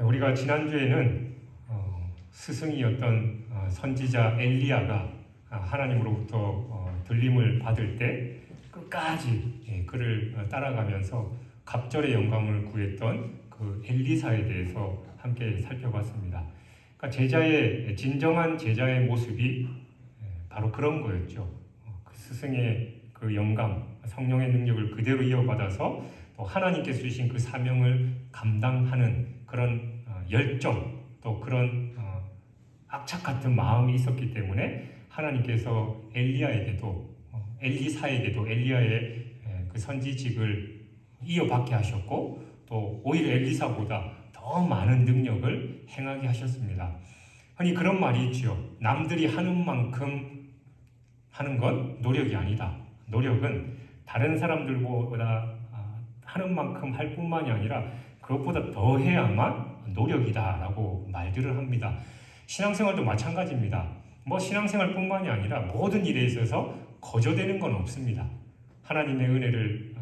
우리가 지난주에는 스승이었던 선지자 엘리야가 하나님으로부터 들림을 받을 때 끝까지 그를 따라가면서 갑절의 영광을 구했던 그 엘리사에 대해서 함께 살펴봤습니다. 그러니까 진정한 제자의 모습이 바로 그런 거였죠. 그 스승의 그 영감, 성령의 능력을 그대로 이어받아서 또 하나님께서 주신 그 사명을 감당하는 그런 열정, 또 그런 악착 같은 마음이 있었기 때문에 하나님께서 엘리사에게도 엘리야의 그 선지직을 이어받게 하셨고, 또 오히려 엘리사보다 더 많은 능력을 행하게 하셨습니다. 흔히 그런 말이 있죠. 남들이 하는 만큼 하는 건 노력이 아니다. 노력은 다른 사람들보다 하는 만큼 할 뿐만이 아니라 그것보다 더 해야만 노력이다 라고 말들을 합니다. 신앙생활도 마찬가지입니다. 신앙생활뿐만이 아니라 모든 일에 있어서 거저되는 건 없습니다. 하나님의 은혜를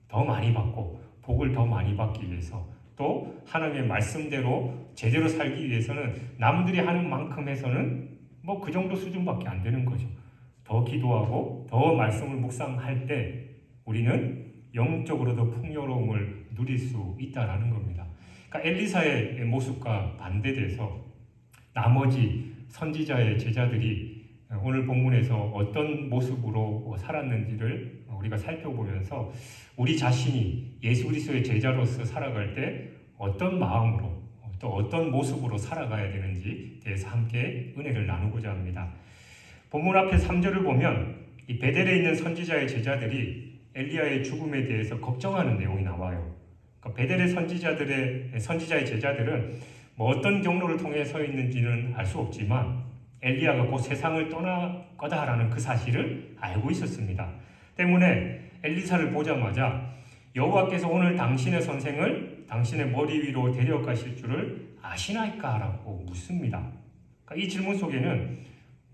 더 많이 받고 복을 더 많이 받기 위해서, 또 하나님의 말씀대로 제대로 살기 위해서는 남들이 하는 만큼 해서는 그 정도 수준밖에 안 되는 거죠. 더 기도하고 더 말씀을 묵상할 때 우리는 영적으로 더 풍요로움을 누릴 수 있다라는 겁니다. 그러니까 엘리사의 모습과 반대돼서 나머지 선지자의 제자들이 오늘 본문에서 어떤 모습으로 살았는지를 우리가 살펴보면서 우리 자신이 예수 그리스도의 제자로서 살아갈 때 어떤 마음으로 또 어떤 모습으로 살아가야 되는지 대해서 함께 은혜를 나누고자 합니다. 본문 앞에 3절을 보면 이 베델에 있는 선지자의 제자들이 엘리야의 죽음에 대해서 걱정하는 내용이 나와요. 그러니까 베델의 선지자의 제자들은 어떤 경로를 통해 서 있는지는 알 수 없지만 엘리야가 곧 세상을 떠날 거다라는 그 사실을 알고 있었습니다. 때문에 엘리사를 보자마자 여호와께서 오늘 당신의 선생을 당신의 머리 위로 데려가실 줄을 아시나이까? 라고 묻습니다. 그러니까 이 질문 속에는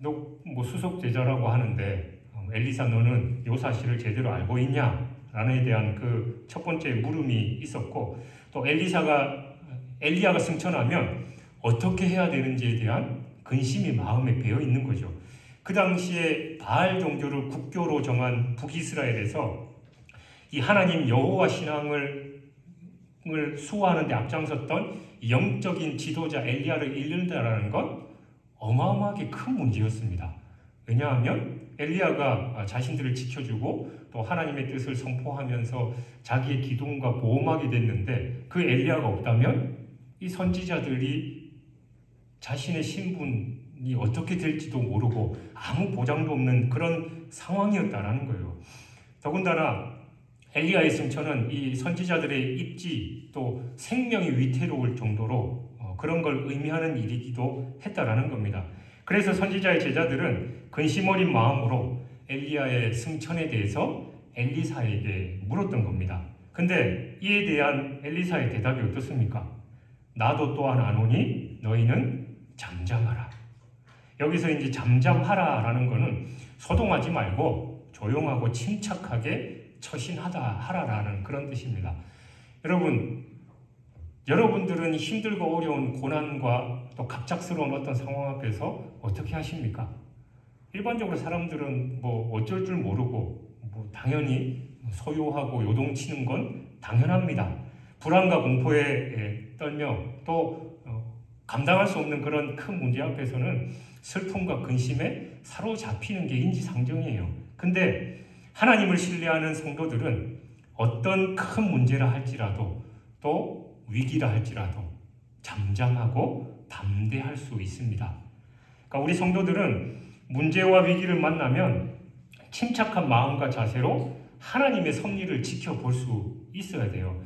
너 수석 제자라고 하는데 엘리사 너는 이 사실을 제대로 알고 있냐? 라는 데 대한 그 첫 번째 물음이 있었고, 또 엘리야가 승천하면 어떻게 해야 되는지에 대한 근심이 마음에 배어 있는 거죠. 그 당시에 바알 종교를 국교로 정한 북이스라엘에서 이 하나님 여호와 신앙을 수호하는 데 앞장섰던 영적인 지도자 엘리야를 잃는다라는 건 어마어마하게 큰 문제였습니다. 왜냐하면 엘리야가 자신들을 지켜주고 또 하나님의 뜻을 선포하면서 자기의 기둥과 보호막이 됐는데, 그 엘리야가 없다면 이 선지자들이 자신의 신분이 어떻게 될지도 모르고 아무 보장도 없는 그런 상황이었다라는 거예요. 더군다나 엘리야의 승천은 이 선지자들의 입지 또 생명이 위태로울 정도로 그런 걸 의미하는 일이기도 했다라는 겁니다. 그래서 선지자의 제자들은 근심 어린 마음으로 엘리야의 승천에 대해서 엘리사에게 물었던 겁니다. 근데 이에 대한 엘리사의 대답이 어떻습니까? 나도 또한 아노니 너희는 잠잠하라. 여기서 이제 잠잠하라라는 거는 소동하지 말고 조용하고 침착하게 처신하다 하라라는 그런 뜻입니다. 여러분들은 힘들고 어려운 고난과 또 갑작스러운 어떤 상황 앞에서 어떻게 하십니까? 일반적으로 사람들은 어쩔 줄 모르고 당연히 소요하고 요동치는 건 당연합니다. 불안과 공포에 떨며 또 감당할 수 없는 그런 큰 문제 앞에서는 슬픔과 근심에 사로잡히는 게 인지상정이에요. 근데 하나님을 신뢰하는 성도들은 어떤 큰 문제라 할지라도 또 위기라 할지라도 잠잠하고 담대할 수 있습니다. 그러니까 우리 성도들은 문제와 위기를 만나면 침착한 마음과 자세로 하나님의 섭리를 지켜볼 수 있어야 돼요.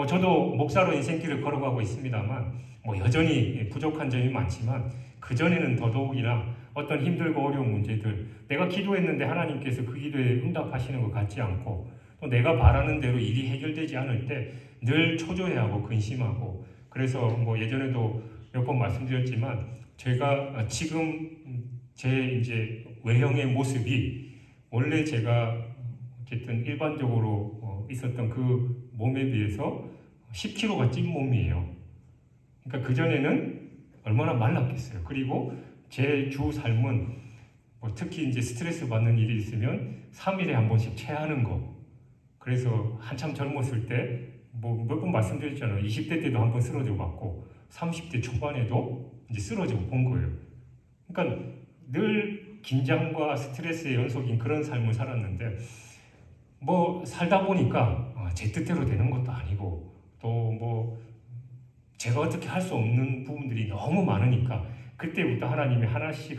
저도 목사로 인생길을 걸어가고 있습니다만 여전히 부족한 점이 많지만 그전에는 더더욱이나 어떤 힘들고 어려운 문제들, 내가 기도했는데 하나님께서 그 기도에 응답하시는 것 같지 않고 또 내가 바라는 대로 일이 해결되지 않을 때 늘 초조해하고 근심하고, 그래서 예전에도 몇 번 말씀드렸지만 제가 지금 제 이제 외형의 모습이 원래 제가 어쨌든 일반적으로 있었던 그 몸에 비해서 10kg가 찐 몸이에요. 그러니까 그전에는 얼마나 말랐겠어요. 그리고 제 주 삶은 특히 이제 스트레스 받는 일이 있으면 3일에 한 번씩 체하는 거. 그래서 한참 젊었을 때 몇 번 말씀드렸잖아요. 20대 때도 한 번 쓰러져 봤고 30대 초반에도 이제 쓰러져 본 거예요. 그러니까 늘 긴장과 스트레스의 연속인 그런 삶을 살았는데 살다 보니까 제 뜻대로 되는 것도 아니고 또 제가 어떻게 할 수 없는 부분들이 너무 많으니까 그때부터 하나님이 하나씩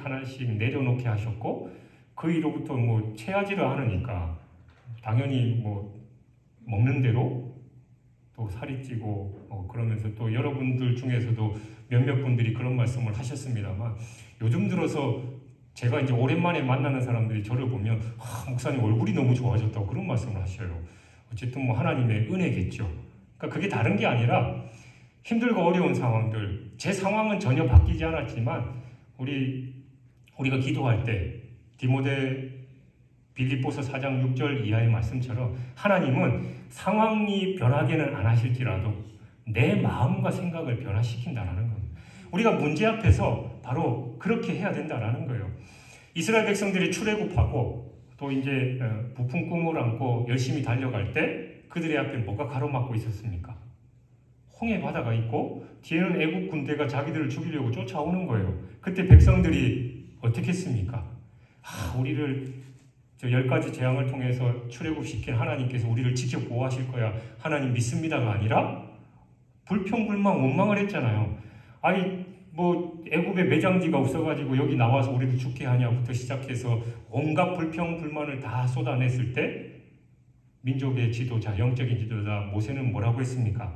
내려놓게 하셨고 그 이후로부터 체하지를 않으니까 당연히 먹는 대로 또 살이 찌고 그러면서 또 여러분들 중에서도 몇몇 분들이 그런 말씀을 하셨습니다만 요즘 들어서 제가 이제 오랜만에 만나는 사람들이 저를 보면 목사님 얼굴이 너무 좋아졌다고 그런 말씀을 하셔요. 어쨌든 하나님의 은혜겠죠. 그러니까 그게 다른 게 아니라 힘들고 어려운 상황들, 제 상황은 전혀 바뀌지 않았지만 우리가 기도할 때 디모데 빌립보서 4장 6절 이하의 말씀처럼 하나님은 상황이 변하게는 안 하실지라도 내 마음과 생각을 변화시킨다라는 겁니다. 우리가 문제 앞에서 바로 그렇게 해야 된다라는 거예요. 이스라엘 백성들이 출애굽하고 또 이제 부푼 꿈을 안고 열심히 달려갈 때 그들의 앞에 뭐가 가로막고 있었습니까? 홍해 바다가 있고 뒤에는 애국 군대가 자기들을 죽이려고 쫓아오는 거예요. 그때 백성들이 어떻게 했습니까? 우리를 저 10가지 재앙을 통해서 출애굽시킨 하나님께서 우리를 지켜 보호하실 거야. 하나님 믿습니다가 아니라 불평불만 원망을 했잖아요. 애굽에 매장지가 없어가지고 여기 나와서 우리를 죽게 하냐부터 시작해서 온갖 불평불만을 다 쏟아냈을 때 민족의 지도자, 영적인 지도자 모세는 뭐라고 했습니까?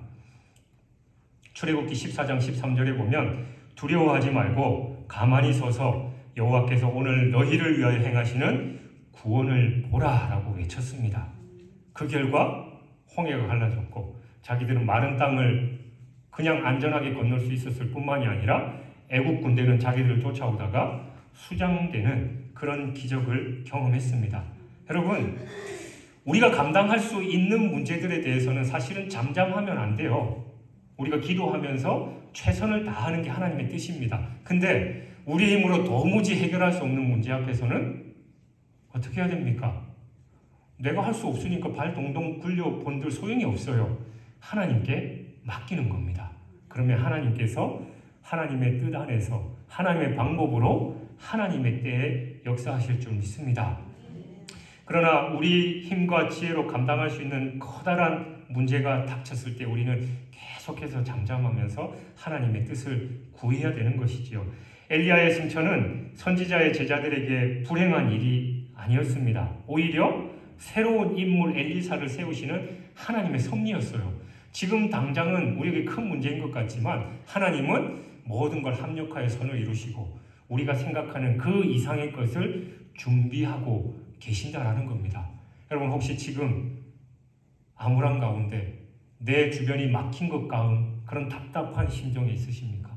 출애굽기 14장 13절에 보면 두려워하지 말고 가만히 서서 여호와께서 오늘 너희를 위하여 행하시는 구원을 보라 라고 외쳤습니다. 그 결과 홍해가 갈라졌고 자기들은 마른 땅을 그냥 안전하게 건널 수 있었을 뿐만이 아니라 애국 군대는 자기들을 쫓아오다가 수장되는 그런 기적을 경험했습니다. 여러분, 우리가 감당할 수 있는 문제들에 대해서는 사실은 잠잠하면 안 돼요. 우리가 기도하면서 최선을 다하는 게 하나님의 뜻입니다. 근데 우리의 힘으로 도무지 해결할 수 없는 문제 앞에서는 어떻게 해야 됩니까? 내가 할 수 없으니까 발 동동 굴려 본들 소용이 없어요. 하나님께 맡기는 겁니다. 그러면 하나님께서 하나님의 뜻 안에서 하나님의 방법으로 하나님의 때에 역사하실 줄 믿습니다. 그러나 우리 힘과 지혜로 감당할 수 있는 커다란 문제가 닥쳤을 때 우리는 계속해서 잠잠하면서 하나님의 뜻을 구해야 되는 것이지요. 엘리야의 승천은 선지자의 제자들에게 불행한 일이 아니었습니다. 오히려 새로운 인물 엘리사를 세우시는 하나님의 섭리였어요. 지금 당장은 우리에게 큰 문제인 것 같지만 하나님은 모든 걸 합력하여 선을 이루시고 우리가 생각하는 그 이상의 것을 준비하고 계신다라는 겁니다. 여러분 혹시 지금 암울한 가운데 내 주변이 막힌 것 가운 그런 답답한 심정에 있으십니까?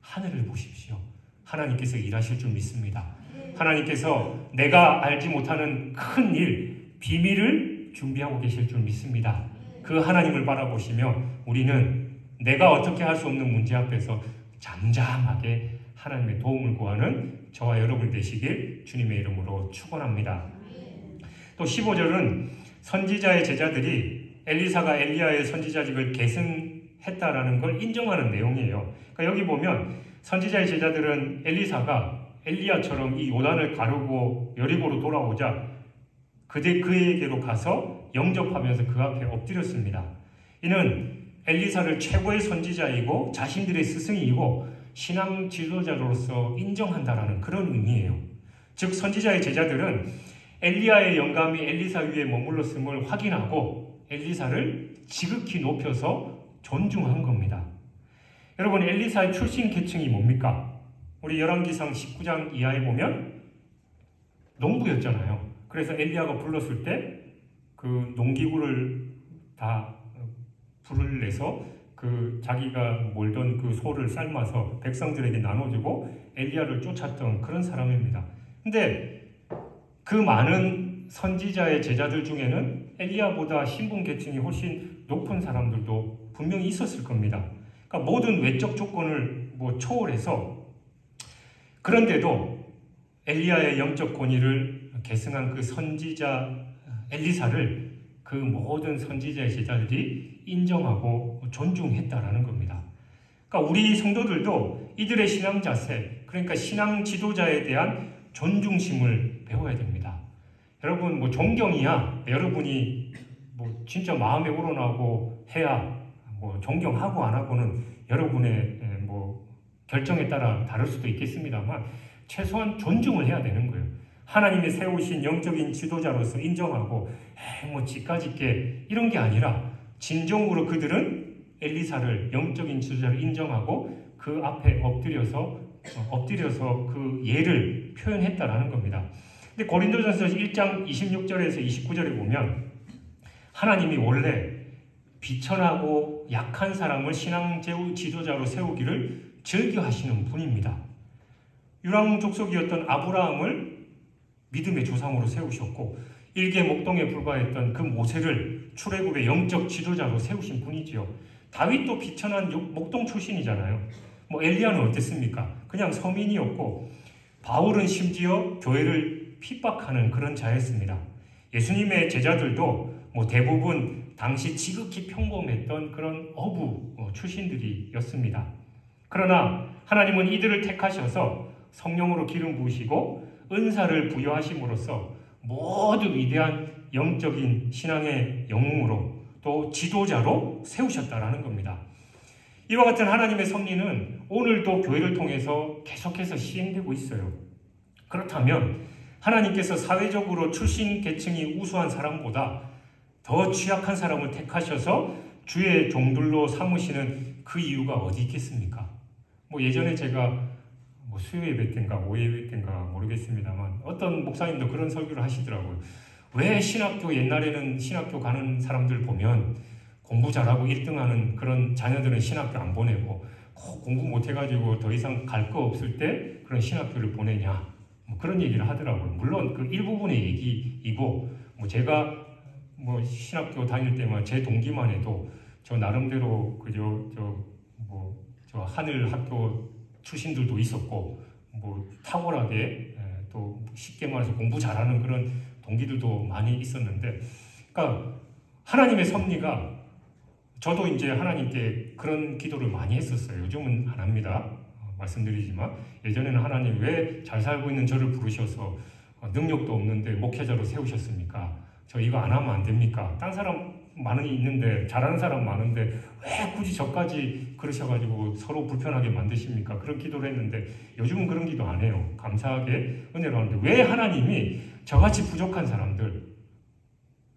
하늘을 보십시오. 하나님께서 일하실 줄 믿습니다. 하나님께서 내가 알지 못하는 큰 일, 비밀을 준비하고 계실 줄 믿습니다. 그 하나님을 바라보시며 우리는 내가 어떻게 할 수 없는 문제 앞에서 잠잠하게 하나님의 도움을 구하는 저와 여러분 되시길 주님의 이름으로 축원합니다. 또 15절은 선지자의 제자들이 엘리사가 엘리야의 선지자직을 계승했다라는 걸 인정하는 내용이에요. 그러니까 여기 보면 선지자의 제자들은 엘리사가 엘리야처럼 이 요단을 가르고 여리고로 돌아오자 그에게로 가서 영접하면서 그 앞에 엎드렸습니다. 이는 엘리사를 최고의 선지자이고 자신들의 스승이고 신앙 지도자로서 인정한다라는 그런 의미예요. 즉 선지자의 제자들은 엘리야의 영감이 엘리사 위에 머물렀음을 확인하고 엘리사를 지극히 높여서 존중한 겁니다. 여러분 엘리사의 출신 계층이 뭡니까? 우리 열왕기상 19장 이하에 보면 농부였잖아요. 그래서 엘리야가 불렀을 때 그 농기구를 다 불을 내서 그 자기가 몰던 그 소를 삶아서 백성들에게 나눠주고 엘리야를 쫓았던 그런 사람입니다. 근데 그 많은 선지자의 제자들 중에는 엘리야보다 신분 계층이 훨씬 높은 사람들도 분명히 있었을 겁니다. 그러니까 모든 외적 조건을 초월해서, 그런데도 엘리야의 영적 권위를 계승한 그 선지자 엘리사를 그 모든 선지자의 제자들이 인정하고 존중했다라는 겁니다. 그러니까 우리 성도들도 이들의 신앙 자세, 그러니까 신앙 지도자에 대한 존중심을 배워야 됩니다. 여러분, 존경이야 여러분이 진짜 마음에 우러나고 해야 존경하고 안 하고는 여러분의 결정에 따라 다를 수도 있겠습니다만 최소한 존중을 해야 되는 거예요. 하나님이 세우신 영적인 지도자로서 인정하고 지까짓게 이런 게 아니라 진정으로 그들은 엘리사를 영적인 지도자를 인정하고 그 앞에 엎드려서 그 예를 표현했다라는 겁니다. 근데 고린도전서 1장 26절에서 29절에 보면 하나님이 원래 비천하고 약한 사람을 신앙 지도자로 세우기를 즐겨하시는 분입니다. 유랑 족속이었던 아브라함을 믿음의 조상으로 세우셨고 일개 목동에 불과했던 그 모세를 출애굽의 영적 지도자로 세우신 분이지요. 다윗도 비천한 목동 출신이잖아요. 엘리야는 어땠습니까? 그냥 서민이었고 바울은 심지어 교회를 핍박하는 그런 자였습니다. 예수님의 제자들도 대부분 당시 지극히 평범했던 그런 어부 출신들이었습니다. 그러나 하나님은 이들을 택하셔서 성령으로 기름 부으시고 은사를 부여하심으로써 모두 위대한 영적인 신앙의 영웅으로 또 지도자로 세우셨다라는 겁니다. 이와 같은 하나님의 섭리는 오늘도 교회를 통해서 계속해서 시행되고 있어요. 그렇다면 하나님께서 사회적으로 출신 계층이 우수한 사람보다 더 취약한 사람을 택하셔서 주의 종들로 삼으시는 그 이유가 어디 있겠습니까? 예전에 제가 수요 예배 때인가 오후 예배 때인가 모르겠습니다만 어떤 목사님도 그런 설교를 하시더라고요. 왜 옛날에는 신학교 가는 사람들 보면 공부 잘하고 1등하는 그런 자녀들은 신학교 안 보내고 공부 못해가지고 더 이상 갈 거 없을 때 그런 신학교를 보내냐, 그런 얘기를 하더라고요. 물론 그 일부분의 얘기이고 제가 신학교 다닐 때만 제 동기만 해도 저 나름대로 저 하늘 학교 출신들도 있었고 탁월하게 또 쉽게 말해서 공부 잘하는 그런 동기들도 많이 있었는데, 그러니까 하나님의 섭리가 저도 이제 하나님께 그런 기도를 많이 했었어요. 요즘은 안 합니다. 말씀드리지만 예전에는 하나님 왜 잘 살고 있는 저를 부르셔서 능력도 없는데 목회자로 세우셨습니까? 저 이거 안 하면 안 됩니까? 딴 사람 많이 있는데 잘하는 사람 많은데 왜 굳이 저까지 그러셔가지고 서로 불편하게 만드십니까? 그런 기도를 했는데 요즘은 그런 기도 안 해요. 감사하게 은혜로 하는데 왜 하나님이 저같이 부족한 사람들,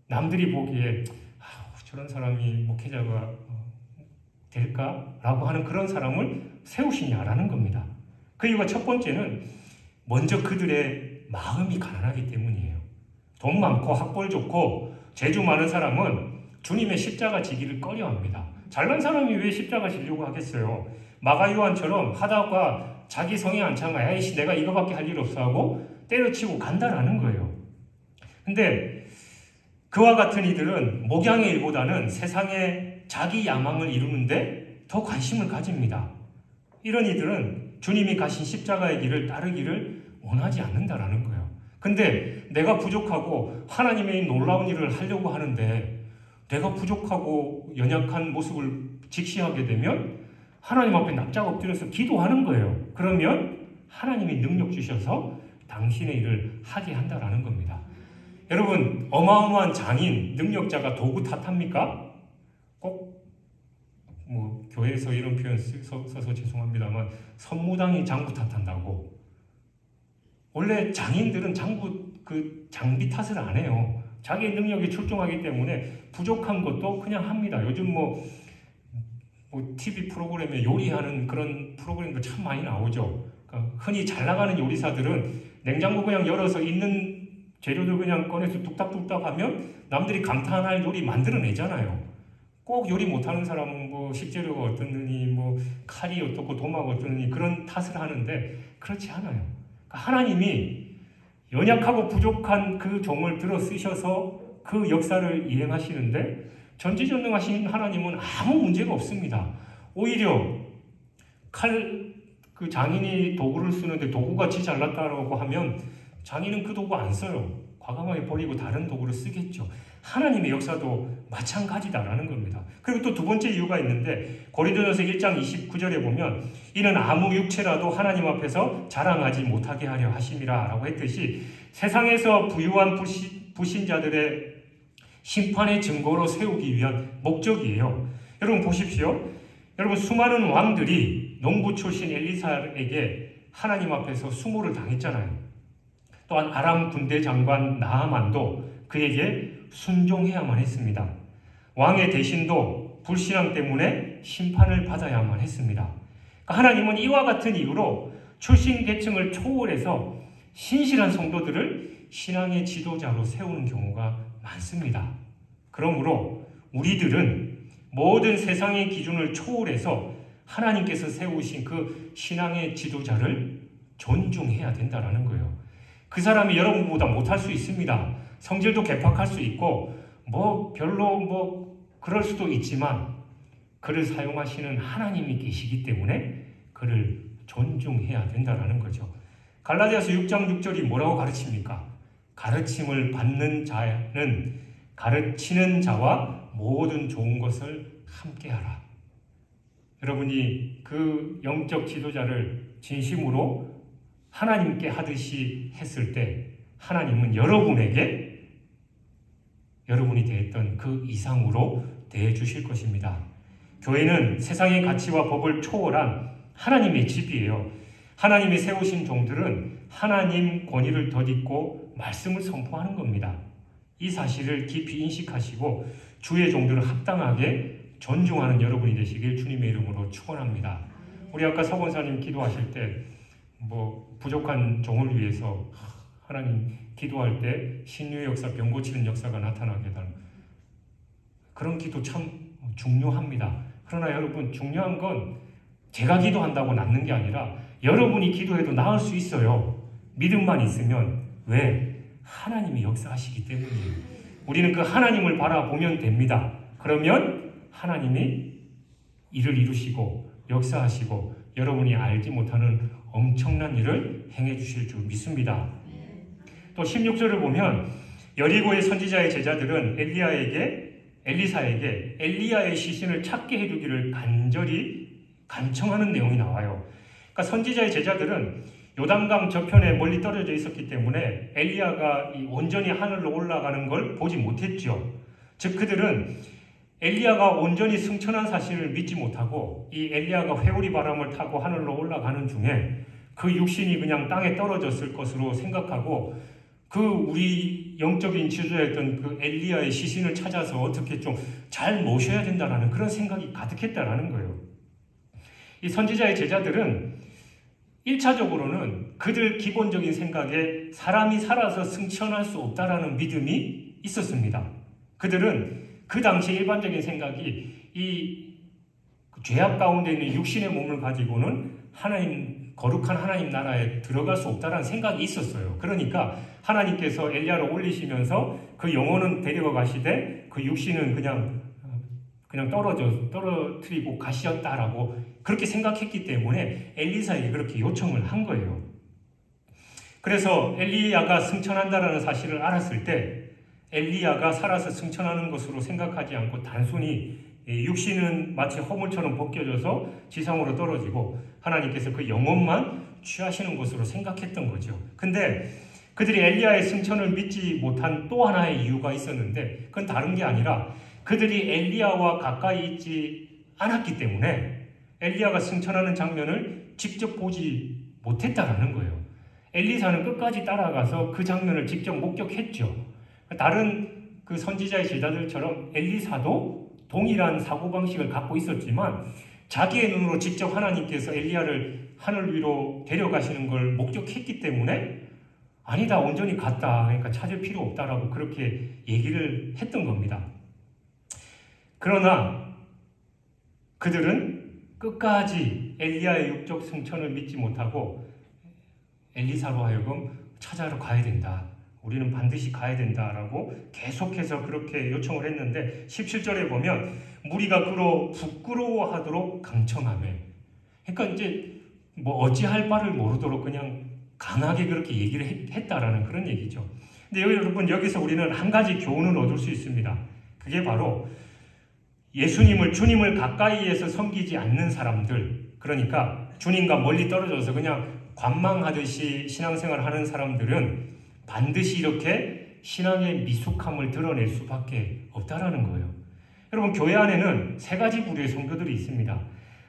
남들이 보기에 저런 사람이 목회자가 될까라고 하는 그런 사람을 세우시냐라는 겁니다. 그 이유가 첫 번째는 먼저 그들의 마음이 가난하기 때문이에요. 돈 많고 학벌 좋고 재주 많은 사람은 주님의 십자가 지기를 꺼려합니다. 잘난 사람이 왜 십자가 지려고 하겠어요? 마가 요한처럼 하다가 자기 성에 안 차면 에이씨 내가 이거밖에 할 일 없어 하고 때려치고 간다라는 거예요. 근데 그와 같은 이들은 목양의 일보다는 세상에 자기 야망을 이루는데 더 관심을 가집니다. 이런 이들은 주님이 가신 십자가의 길을 따르기를 원하지 않는다라는 거예요. 근데 내가 부족하고 하나님의 놀라운 일을 하려고 하는데 내가 부족하고 연약한 모습을 직시하게 되면 하나님 앞에 납작 엎드려서 기도하는 거예요. 그러면 하나님이 능력 주셔서 당신의 일을 하게 한다라는 겁니다. 여러분, 어마어마한 장인, 능력자가 도구 탓합니까? 꼭 교회에서 이런 표현 써서 죄송합니다만 선무당이 장구 탓한다고. 원래 장인들은 장비 탓을 안 해요. 자기의 능력이 출중하기 때문에 부족한 것도 그냥 합니다. 요즘 TV 프로그램에 요리하는 그런 프로그램도 참 많이 나오죠. 그러니까 흔히 잘 나가는 요리사들은 냉장고 그냥 열어서 있는 재료들 그냥 꺼내서 뚝딱뚝딱 하면 남들이 감탄할 요리 만들어내잖아요. 꼭 요리 못하는 사람은 식재료가 어떻느니 칼이 어떻고 도마가 어떻느니 그런 탓을 하는데 그렇지 않아요. 그러니까 하나님이 연약하고 부족한 그 종을 들어 쓰셔서 그 역사를 이행하시는데 전지전능하신 하나님은 아무 문제가 없습니다. 오히려 그 장인이 도구를 쓰는데 도구가 지 잘났다고 하면 장인은 그 도구 안 써요. 과감하게 버리고 다른 도구를 쓰겠죠. 하나님의 역사도 마찬가지다라는 겁니다. 그리고 또 두 번째 이유가 있는데 고린도전서 1장 29절에 보면 이는 아무 육체라도 하나님 앞에서 자랑하지 못하게 하려 하심이라 라고 했듯이 세상에서 부유한 불신자들의 심판의 증거로 세우기 위한 목적이에요. 여러분 보십시오. 여러분 수많은 왕들이 농부 출신 엘리사에게 하나님 앞에서 수모를 당했잖아요. 또한 아람 군대 장관 나하만도 그에게 순종해야만 했습니다. 왕의 대신도 불신앙 때문에 심판을 받아야만 했습니다. 그러니까 하나님은 이와 같은 이유로 출신 계층을 초월해서 신실한 성도들을 신앙의 지도자로 세우는 경우가 많습니다. 그러므로 우리들은 모든 세상의 기준을 초월해서 하나님께서 세우신 그 신앙의 지도자를 존중해야 된다는 거예요. 그 사람이 여러분보다 못할 수 있습니다. 성질도 개팍할 수 있고 별로 그럴 수도 있지만 그를 사용하시는 하나님이 계시기 때문에 그를 존중해야 된다는 거죠. 갈라디아서 6장 6절이 뭐라고 가르칩니까? 가르침을 받는 자는 가르치는 자와 모든 좋은 것을 함께하라. 여러분이 그 영적 지도자를 진심으로 하나님께 하듯이 했을 때 하나님은 여러분에게 여러분이 대했던 그 이상으로 대해주실 것입니다. 교회는 세상의 가치와 법을 초월한 하나님의 집이에요. 하나님이 세우신 종들은 하나님 권위를 덧입고 말씀을 선포하는 겁니다. 이 사실을 깊이 인식하시고 주의 종들을 합당하게 존중하는 여러분이 되시길 주님의 이름으로 축원합니다. 우리 아까 서권사님 기도하실 때 부족한 종을 위해서 하나님 기도할 때 신유의 역사, 병 고치는 역사가 나타나게 되는 그런 기도 참 중요합니다. 그러나 여러분 중요한 건 제가 기도한다고 낫는 게 아니라 여러분이 기도해도 나을 수 있어요. 믿음만 있으면. 왜? 하나님이 역사하시기 때문이에요. 우리는 그 하나님을 바라보면 됩니다. 그러면 하나님이 일을 이루시고 역사하시고 여러분이 알지 못하는 엄청난 일을 행해 주실 줄 믿습니다. 또 16절을 보면 여리고의 선지자의 제자들은 엘리사에게 엘리야의 시신을 찾게 해주기를 간절히 간청하는 내용이 나와요. 그러니까 선지자의 제자들은 요단강 저편에 멀리 떨어져 있었기 때문에 엘리야가 온전히 하늘로 올라가는 걸 보지 못했죠. 즉 그들은 엘리야가 온전히 승천한 사실을 믿지 못하고 이 엘리야가 회오리 바람을 타고 하늘로 올라가는 중에 그 육신이 그냥 땅에 떨어졌을 것으로 생각하고 그 우리 영적인 지도자였던 그 엘리야의 시신을 찾아서 어떻게 좀 잘 모셔야 된다는 그런 생각이 가득했다는 거예요. 이 선지자의 제자들은 1차적으로는 그들 기본적인 생각에 사람이 살아서 승천할 수 없다라는 믿음이 있었습니다. 그들은 그 당시 일반적인 생각이 이 죄악 가운데 있는 육신의 몸을 가지고는 거룩한 하나님 나라에 들어갈 수 없다라는 생각이 있었어요. 그러니까 하나님께서 엘리야를 올리시면서 그 영혼은 데려가 가시되 그 육신은 그냥 떨어뜨리고 가시었다라고 그렇게 생각했기 때문에 엘리사에게 그렇게 요청을 한 거예요. 그래서 엘리야가 승천한다라는 사실을 알았을 때 엘리야가 살아서 승천하는 것으로 생각하지 않고 단순히 육신은 마치 허물처럼 벗겨져서 지상으로 떨어지고 하나님께서 그 영혼만 취하시는 것으로 생각했던 거죠. 근데 그들이 엘리야의 승천을 믿지 못한 또 하나의 이유가 있었는데 그건 다른 게 아니라 그들이 엘리야와 가까이 있지 않았기 때문에 엘리야가 승천하는 장면을 직접 보지 못했다라는 거예요. 엘리사는 끝까지 따라가서 그 장면을 직접 목격했죠. 다른 그 선지자의 제자들처럼 엘리사도 동일한 사고방식을 갖고 있었지만 자기의 눈으로 직접 하나님께서 엘리야를 하늘 위로 데려가시는 걸 목격했기 때문에 아니다, 온전히 갔다, 그러니까 찾을 필요 없다라고 그렇게 얘기를 했던 겁니다. 그러나 그들은 끝까지 엘리야의 육적 승천을 믿지 못하고 엘리사로 하여금 찾아러 가야 된다. 우리는 반드시 가야 된다라고 계속해서 그렇게 요청을 했는데 17절에 보면 무리가 그로 부끄러워하도록 강청하매. 그러니까 이제 뭐 어찌할 바를 모르도록 그냥 강하게 그렇게 얘기를 했다라는 그런 얘기죠. 근데 여러분 여기서 우리는 한 가지 교훈을 얻을 수 있습니다. 그게 바로 주님을 가까이에서 섬기지 않는 사람들, 그러니까 주님과 멀리 떨어져서 그냥 관망하듯이 신앙생활을 하는 사람들은 반드시 이렇게 신앙의 미숙함을 드러낼 수밖에 없다라는 거예요. 여러분 교회 안에는 세 가지 부류의 성도들이 있습니다.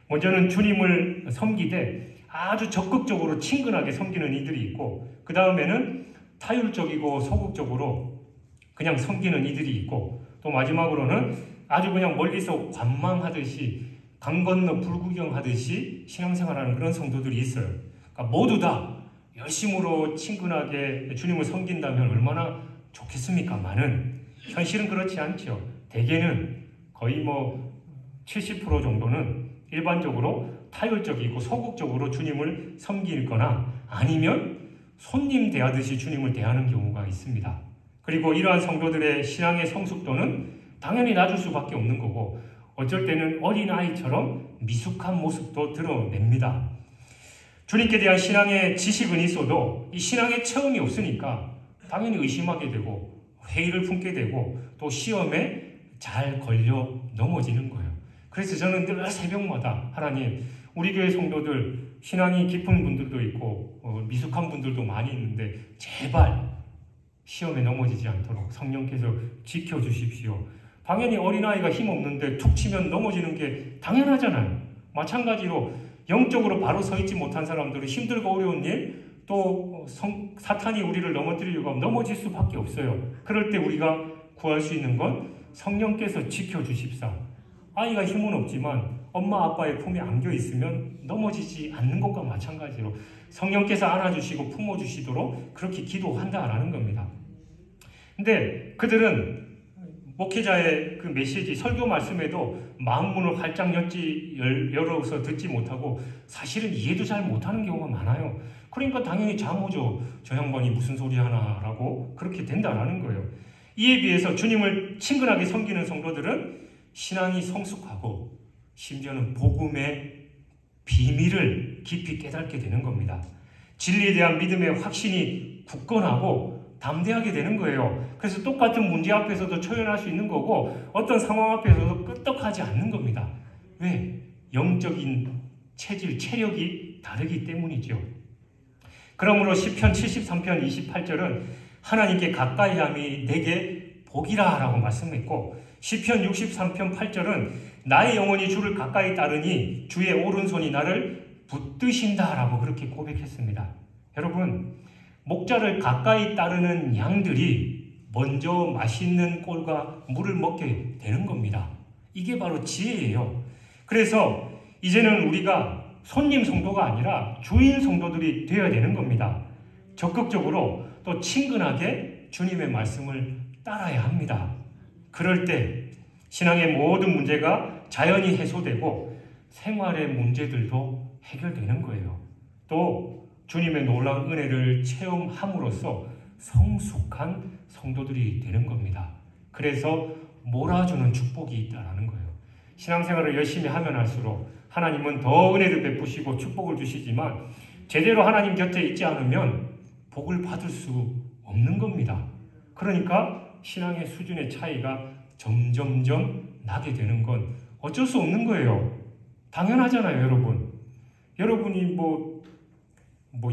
먼저는 주님을 섬기되 아주 적극적으로 친근하게 섬기는 이들이 있고, 그 다음에는 타율적이고 소극적으로 그냥 섬기는 이들이 있고, 또 마지막으로는 아주 그냥 멀리서 관망하듯이 강 건너 불구경하듯이 신앙생활하는 그런 성도들이 있어요. 그러니까 모두 다 열심으로 친근하게 주님을 섬긴다면 얼마나 좋겠습니까만은 현실은 그렇지 않죠. 대개는 거의 70% 정도는 일반적으로 타율적이고 소극적으로 주님을 섬기거나 아니면 손님 대하듯이 주님을 대하는 경우가 있습니다. 그리고 이러한 성도들의 신앙의 성숙도는 당연히 낮을 수밖에 없는 거고, 어쩔 때는 어린아이처럼 미숙한 모습도 드러냅니다. 주님께 대한 신앙의 지식은 있어도 이 신앙의 체험이 없으니까 당연히 의심하게 되고 회의를 품게 되고 또 시험에 잘 걸려 넘어지는 거예요. 그래서 저는 늘 새벽마다 하나님, 우리 교회 성도들 신앙이 깊은 분들도 있고 미숙한 분들도 많이 있는데 제발 시험에 넘어지지 않도록 성령께서 지켜주십시오. 당연히 어린아이가 힘없는데 툭 치면 넘어지는 게 당연하잖아요. 마찬가지로 영적으로 바로 서 있지 못한 사람들은 힘들고 어려운 일, 또 사탄이 우리를 넘어뜨리려고 하면 넘어질 수밖에 없어요. 그럴 때 우리가 구할 수 있는 건 성령께서 지켜주십사. 아이가 힘은 없지만 엄마 아빠의 품에 안겨 있으면 넘어지지 않는 것과 마찬가지로 성령께서 안아주시고 품어주시도록 그렇게 기도한다라는 겁니다. 근데 그들은 목회자의 그 메시지, 설교 말씀에도 마음문을 활짝 열어서 듣지 못하고 사실은 이해도 잘 못하는 경우가 많아요. 그러니까 당연히 잠오죠. 저 양반이 무슨 소리 하나라고 그렇게 된다라는 거예요. 이에 비해서 주님을 친근하게 섬기는 성도들은 신앙이 성숙하고 심지어는 복음의 비밀을 깊이 깨닫게 되는 겁니다. 진리에 대한 믿음의 확신이 굳건하고 담대하게 되는 거예요. 그래서 똑같은 문제 앞에서도 초연할 수 있는 거고 어떤 상황 앞에서도 끄떡하지 않는 겁니다. 왜? 영적인 체질, 체력이 다르기 때문이죠. 그러므로 시편 73편 28절은 하나님께 가까이함이 내게 복이라 라고 말씀했고, 시편 63편 8절은 나의 영혼이 주를 가까이 따르니 주의 오른손이 나를 붙드신다 라고 그렇게 고백했습니다. 여러분, 목자를 가까이 따르는 양들이 먼저 맛있는 꼴과 물을 먹게 되는 겁니다. 이게 바로 지혜예요. 그래서 이제는 우리가 손님 성도가 아니라 주인 성도들이 되어야 되는 겁니다. 적극적으로 또 친근하게 주님의 말씀을 따라야 합니다. 그럴 때 신앙의 모든 문제가 자연히 해소되고 생활의 문제들도 해결되는 거예요. 또 주님의 놀라운 은혜를 체험함으로써 성숙한 성도들이 되는 겁니다. 그래서 몰아주는 축복이 있다는 거예요. 신앙생활을 열심히 하면 할수록 하나님은 더 은혜를 베푸시고 축복을 주시지만 제대로 하나님 곁에 있지 않으면 복을 받을 수 없는 겁니다. 그러니까 신앙의 수준의 차이가 점점점 나게 되는 건 어쩔 수 없는 거예요. 당연하잖아요, 여러분. 여러분이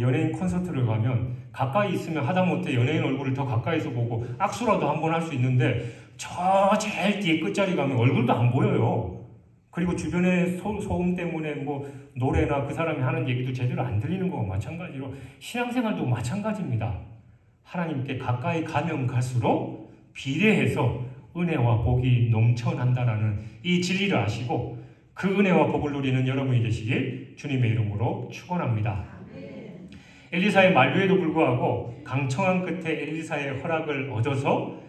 연예인 콘서트를 가면 가까이 있으면 하다못해 연예인 얼굴을 더 가까이서 보고 악수라도 한번 할 수 있는데 저 제일 뒤에 끝자리 가면 얼굴도 안 보여요. 그리고 주변의 소음 때문에 노래나 그 사람이 하는 얘기도 제대로 안 들리는 거와 마찬가지로 신앙생활도 마찬가지입니다. 하나님께 가까이 가면 갈수록 비례해서 은혜와 복이 넘쳐난다라는 이 진리를 아시고 그 은혜와 복을 누리는 여러분이 되시길 주님의 이름으로 축원합니다. 엘리사의 만류에도 불구하고 강청한 끝에 엘리사의 허락을 얻어서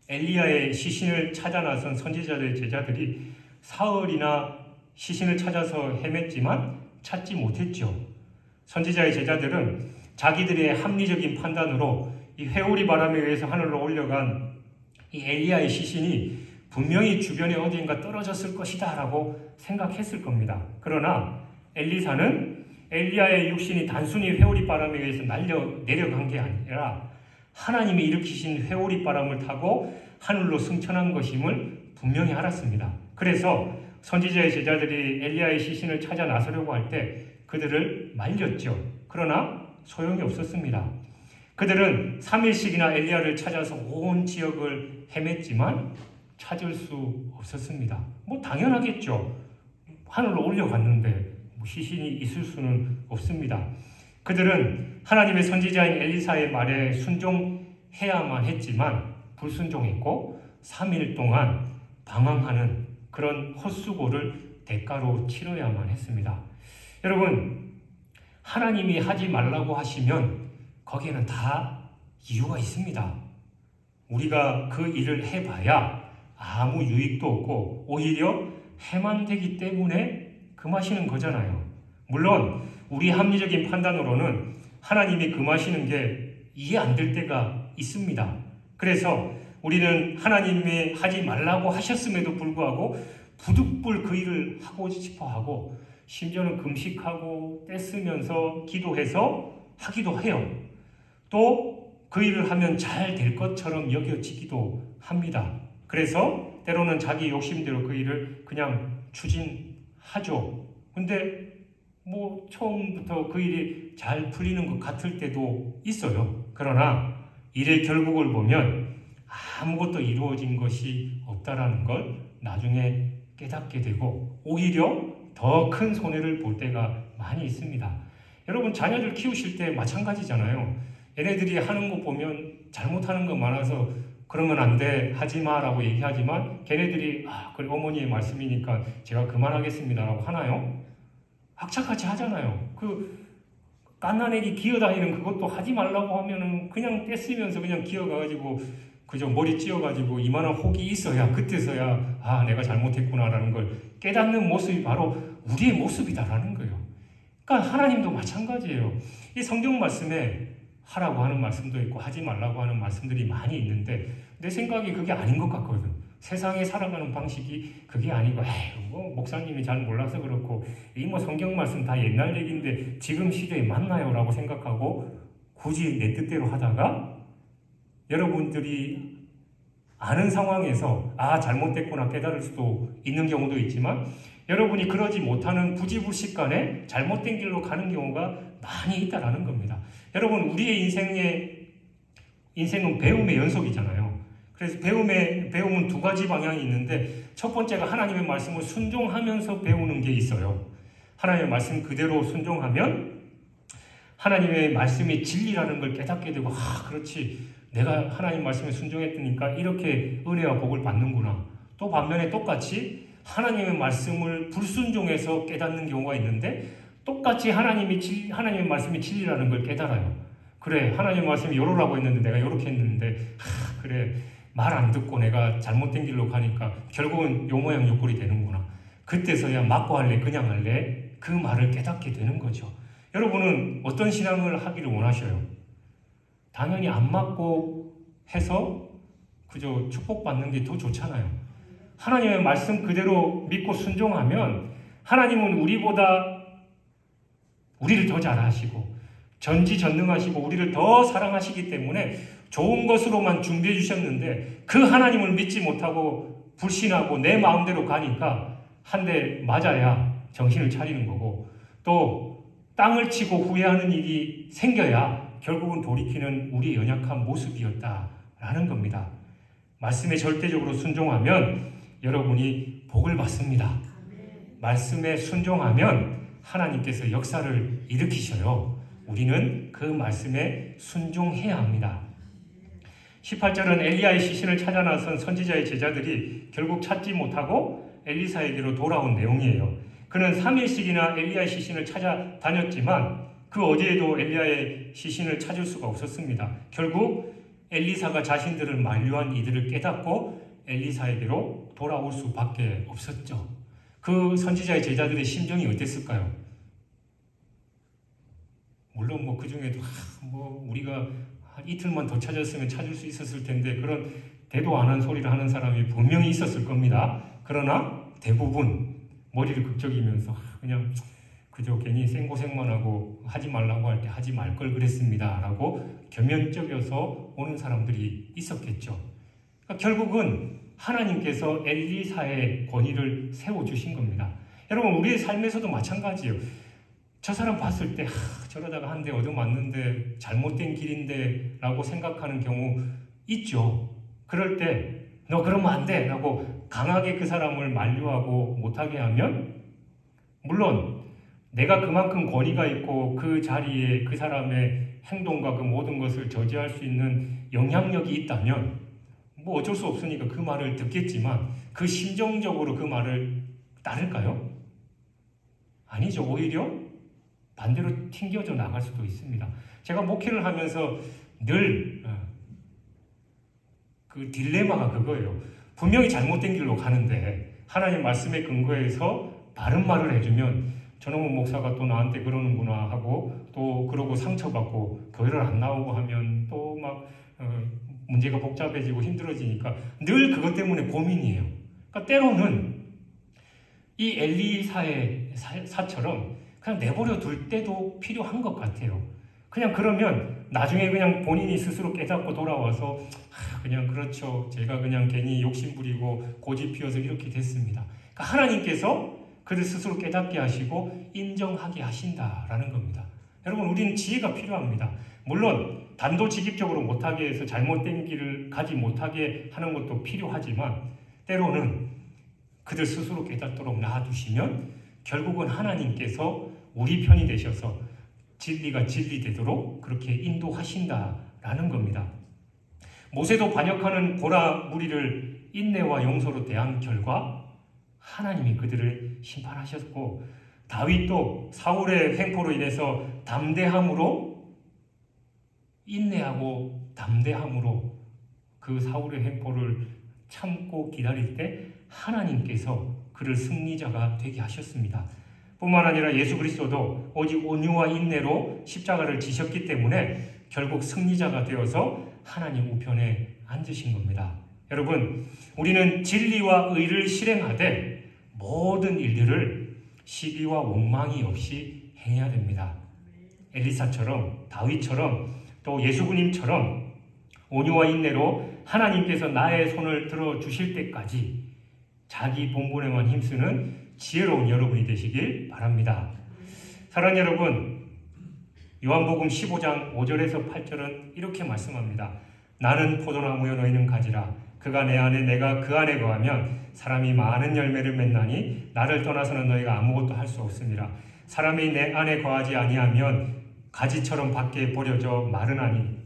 엘리야의 시신을 찾아 나선 선지자들의 제자들이 사흘이나 시신을 찾아서 헤맸지만 찾지 못했죠. 선지자의 제자들은 자기들의 합리적인 판단으로 이 회오리 바람에 의해서 하늘로 올려간 이 엘리야의 시신이 분명히 주변에 어디인가 떨어졌을 것이다 라고 생각했을 겁니다. 그러나 엘리사는 엘리야의 육신이 단순히 회오리 바람에 의해서 내려간 게 아니라 하나님이 일으키신 회오리 바람을 타고 하늘로 승천한 것임을 분명히 알았습니다. 그래서 선지자의 제자들이 엘리야의 시신을 찾아 나서려고 할 때 그들을 말렸죠. 그러나 소용이 없었습니다. 그들은 3일씩이나 엘리야를 찾아서 온 지역을 헤맸지만 찾을 수 없었습니다. 뭐 당연하겠죠. 하늘로 올려갔는데 시신이 있을 수는 없습니다. 그들은 하나님의 선지자인 엘리사의 말에 순종해야만 했지만 불순종했고 3일 동안 방황하는 그런 헛수고를 대가로 치러야만 했습니다. 여러분, 하나님이 하지 말라고 하시면 거기에는 다 이유가 있습니다. 우리가 그 일을 해봐야 아무 유익도 없고 오히려 해만 되기 때문에 금하시는 거잖아요. 물론 우리 합리적인 판단으로는 하나님이 금하시는 게 이해 안 될 때가 있습니다. 그래서 우리는 하나님이 하지 말라고 하셨음에도 불구하고 부득불 그 일을 하고 싶어 하고 심지어는 금식하고 떼쓰면서 기도해서 하기도 해요. 또 그 일을 하면 잘 될 것처럼 여겨지기도 합니다. 그래서 때로는 자기 욕심대로 그 일을 그냥 추진하죠. 근데 뭐 처음부터 그 일이 잘 풀리는 것 같을 때도 있어요. 그러나 일의 결국을 보면 아무것도 이루어진 것이 없다라는 걸 나중에 깨닫게 되고 오히려 더 큰 손해를 볼 때가 많이 있습니다. 여러분, 자녀들 키우실 때 마찬가지잖아요. 얘네들이 하는 거 보면 잘못하는 거 많아서 그러면 안 돼, 하지 마 라고 얘기하지만 걔네들이 그래 어머니의 말씀이니까 제가 그만하겠습니다 라고 하나요? 악착같이 하잖아요. 그 갓난애기 기어다니는 그것도 하지 말라고 하면은 그냥 떼쓰면서 그냥 기어가가지고 그저 머리 찧어가지고 이만한 혹이 있어야 그때서야 내가 잘못했구나라는 걸 깨닫는 모습이 바로 우리의 모습이다라는 거예요. 그러니까 하나님도 마찬가지예요. 이 성경 말씀에 하라고 하는 말씀도 있고 하지 말라고 하는 말씀들이 많이 있는데 내 생각이 그게 아닌 것 같거든. 세상에 살아가는 방식이 그게 아니고 뭐 목사님이 잘 몰라서 그렇고 이 뭐 성경 말씀 다 옛날 얘기인데 지금 시대에 맞나요? 라고 생각하고 굳이 내 뜻대로 하다가 여러분들이 아는 상황에서 잘못됐구나 깨달을 수도 있는 경우도 있지만 여러분이 그러지 못하는 부지불식간에 잘못된 길로 가는 경우가 많이 있다라는 겁니다. 여러분, 우리의 인생은 배움의 연속이잖아요. 그래서 배움은 두 가지 방향이 있는데 첫 번째가 하나님의 말씀을 순종하면서 배우는 게 있어요. 하나님의 말씀 그대로 순종하면 하나님의 말씀이 진리라는 걸 깨닫게 되고 그렇지 내가 하나님 말씀에 순종했으니까 이렇게 은혜와 복을 받는구나. 또 반면에 똑같이 하나님의 말씀을 불순종해서 깨닫는 경우가 있는데 똑같이 하나님의 말씀이 진리라는 걸 깨달아요. 그래, 하나님의 말씀이 요러라고 했는데 내가 요렇게 했는데 그래, 말 안 듣고 내가 잘못된 길로 가니까 결국은 요 모양 요 꼴이 되는구나. 그때서야 맞고 할래 그냥 할래 그 말을 깨닫게 되는 거죠. 여러분은 어떤 신앙을 하기를 원하셔요? 당연히 안 맞고 해서 그저 축복받는 게 더 좋잖아요. 하나님의 말씀 그대로 믿고 순종하면 하나님은 우리를 더 잘하시고 전지전능하시고 우리를 더 사랑하시기 때문에 좋은 것으로만 준비해 주셨는데 그 하나님을 믿지 못하고 불신하고 내 마음대로 가니까 한 대 맞아야 정신을 차리는 거고 또 땅을 치고 후회하는 일이 생겨야 결국은 돌이키는 우리의 연약한 모습이었다라는 겁니다. 말씀에 절대적으로 순종하면 여러분이 복을 받습니다. 말씀에 순종하면 하나님께서 역사를 일으키셔요. 우리는 그 말씀에 순종해야 합니다. 18절은 엘리야의 시신을 찾아 나선 선지자의 제자들이 결국 찾지 못하고 엘리사에게로 돌아온 내용이에요. 그는 3일씩이나 엘리야의 시신을 찾아다녔지만 그 어디에도 엘리야의 시신을 찾을 수가 없었습니다. 결국 엘리사가 자신들을 만류한 이들을 깨닫고 엘리사에게로 돌아올 수밖에 없었죠. 그 선지자의 제자들의 심정이 어땠을까요? 물론 그 중에도 우리가 이틀만 더 찾았으면 찾을 수 있었을 텐데 그런 대도 안 한 소리를 하는 사람이 분명히 있었을 겁니다. 그러나 대부분 머리를 극적이면서 그냥 그저 괜히 생고생만 하고 하지 말라고 할 때 하지 말 걸 그랬습니다 라고 겸연쩍여서 오는 사람들이 있었겠죠. 그러니까 결국은 하나님께서 엘리사의 권위를 세워주신 겁니다. 여러분 우리의 삶에서도 마찬가지예요. 저 사람 봤을 때 저러다가 한 대 얻어맞는데 잘못된 길인데 라고 생각하는 경우 있죠. 그럴 때 너 그러면 안 돼 라고 강하게 그 사람을 만류하고 못하게 하면 물론 내가 그만큼 권위가 있고 그 자리에 그 사람의 행동과 그 모든 것을 저지할 수 있는 영향력이 있다면 뭐 어쩔 수 없으니까 그 말을 듣겠지만 그 심정적으로 그 말을 따를까요? 아니죠. 오히려 반대로 튕겨져 나갈 수도 있습니다. 제가 목회를 하면서 늘 그 딜레마가 그거예요. 분명히 잘못된 길로 가는데 하나님 말씀에 근거해서 바른 말을 해주면 저놈의 목사가 또 나한테 그러는구나 하고 또 그러고 상처받고 교회를 안 나오고 하면 또 막 문제가 복잡해지고 힘들어지니까 늘 그것 때문에 고민이에요. 그러니까 때로는 이 엘리사의 사처럼 그냥 내버려 둘 때도 필요한 것 같아요. 그냥 그러면 나중에 그냥 본인이 스스로 깨닫고 돌아와서 그냥 그렇죠. 제가 그냥 괜히 욕심부리고 고집 피워서 이렇게 됐습니다. 그러니까 하나님께서 그를 스스로 깨닫게 하시고 인정하게 하신다라는 겁니다. 여러분 우리는 지혜가 필요합니다. 물론 단도직입적으로 못하게 해서 잘못된 길을 가지 못하게 하는 것도 필요하지만 때로는 그들 스스로 깨닫도록 놔두시면 결국은 하나님께서 우리 편이 되셔서 진리가 진리되도록 그렇게 인도하신다라는 겁니다. 모세도 반역하는 고라 무리를 인내와 용서로 대한 결과 하나님이 그들을 심판하셨고 다윗도 사울의 횡포로 인해서 담대함으로 인내하고 담대함으로 그 사울의 횡포를 참고 기다릴 때 하나님께서 그를 승리자가 되게 하셨습니다. 뿐만 아니라 예수 그리스도도 오직 온유와 인내로 십자가를 지셨기 때문에 결국 승리자가 되어서 하나님 우편에 앉으신 겁니다. 여러분, 우리는 진리와 의를 실행하되 모든 일들을 시기와 원망이 없이 행해야 됩니다. 엘리사처럼 다윗처럼 또 예수님처럼 온유와 인내로 하나님께서 나의 손을 들어주실 때까지 자기 본분에만 힘쓰는 지혜로운 여러분이 되시길 바랍니다. 사랑하는 여러분, 요한복음 15장 5절에서 8절은 이렇게 말씀합니다. 나는 포도나무여 너희는 가지라. 그가 내 안에 내가 그 안에 거하면 사람이 많은 열매를 맺나니 나를 떠나서는 너희가 아무것도 할 수 없습니다. 사람이 내 안에 거하지 아니하면 가지처럼 밖에 버려져 마르나니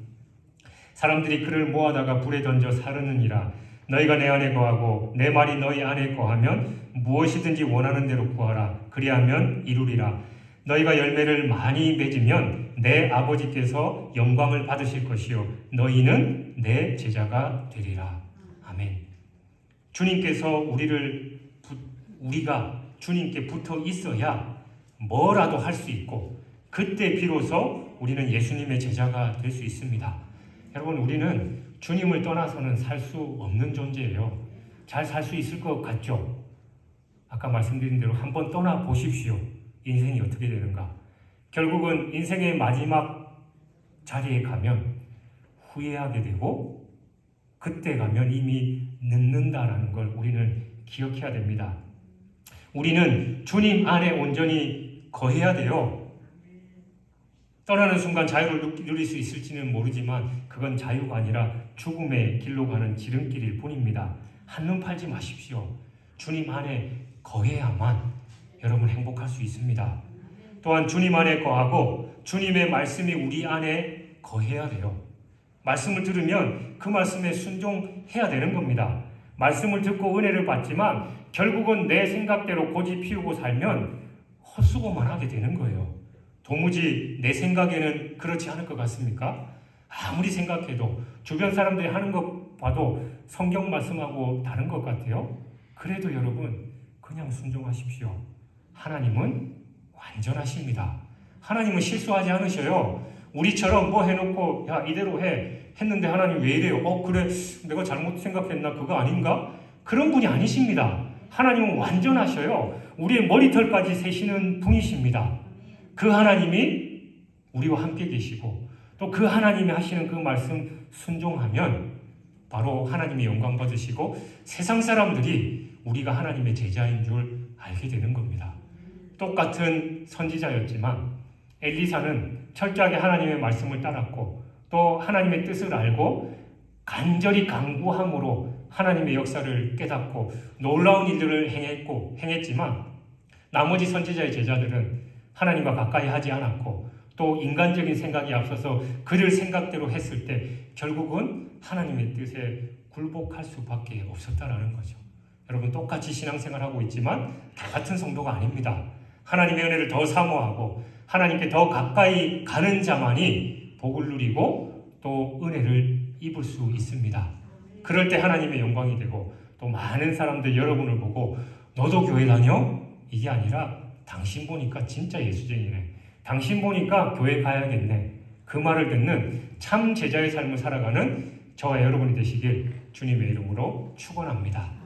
사람들이 그를 모아다가 불에 던져 사르느니라. 너희가 내 안에 거하고 내 말이 너희 안에 거하면 무엇이든지 원하는 대로 구하라. 그리하면 이루리라. 너희가 열매를 많이 맺으면 내 아버지께서 영광을 받으실 것이요 너희는 내 제자가 되리라. 아멘. 주님께서 우리가 주님께 붙어 있어야 뭐라도 할 수 있고 그때 비로소 우리는 예수님의 제자가 될 수 있습니다. 여러분 우리는 주님을 떠나서는 살 수 없는 존재예요. 잘 살 수 있을 것 같죠? 아까 말씀드린 대로 한번 떠나 보십시오. 인생이 어떻게 되는가? 결국은 인생의 마지막 자리에 가면 후회하게 되고 그때 가면 이미 늦는다라는 걸 우리는 기억해야 됩니다. 우리는 주님 안에 온전히 거해야 돼요. 떠나는 순간 자유를 누릴 수 있을지는 모르지만 그건 자유가 아니라 죽음의 길로 가는 지름길일 뿐입니다. 한눈 팔지 마십시오. 주님 안에 거해야만 여러분 행복할 수 있습니다. 또한 주님 안에 거하고 주님의 말씀이 우리 안에 거해야 돼요. 말씀을 들으면 그 말씀에 순종해야 되는 겁니다. 말씀을 듣고 은혜를 받지만 결국은 내 생각대로 고집 피우고 살면 헛수고만 하게 되는 거예요. 도무지 내 생각에는 그렇지 않을 것 같습니까? 아무리 생각해도 주변 사람들이 하는 것 봐도 성경 말씀하고 다른 것 같아요. 그래도 여러분 그냥 순종하십시오. 하나님은 완전하십니다. 하나님은 실수하지 않으셔요. 우리처럼 뭐 해놓고 야 이대로 해 했는데 하나님 왜 이래요? 그래 내가 잘못 생각했나? 그거 아닌가? 그런 분이 아니십니다. 하나님은 완전하셔요. 우리의 머리털까지 세시는 분이십니다. 그 하나님이 우리와 함께 계시고 또 그 하나님이 하시는 그 말씀 순종하면 바로 하나님의 영광 받으시고 세상 사람들이 우리가 하나님의 제자인 줄 알게 되는 겁니다. 똑같은 선지자였지만 엘리사는 철저하게 하나님의 말씀을 따랐고 또 하나님의 뜻을 알고 간절히 간구함으로 하나님의 역사를 깨닫고 놀라운 일들을 행했지만 나머지 선지자의 제자들은 하나님과 가까이 하지 않았고 또 인간적인 생각이 앞서서 그들 생각대로 했을 때 결국은 하나님의 뜻에 굴복할 수밖에 없었다라는 거죠. 여러분 똑같이 신앙생활하고 있지만 다 같은 성도가 아닙니다. 하나님의 은혜를 더 사모하고 하나님께 더 가까이 가는 자만이 복을 누리고 또 은혜를 입을 수 있습니다. 그럴 때 하나님의 영광이 되고 또 많은 사람들 여러분을 보고 너도 교회 다녀? 이게 아니라 당신 보니까 진짜 예수쟁이네. 당신 보니까 교회 가야겠네. 그 말을 듣는 참 제자의 삶을 살아가는 저와 여러분이 되시길 주님의 이름으로 축원합니다.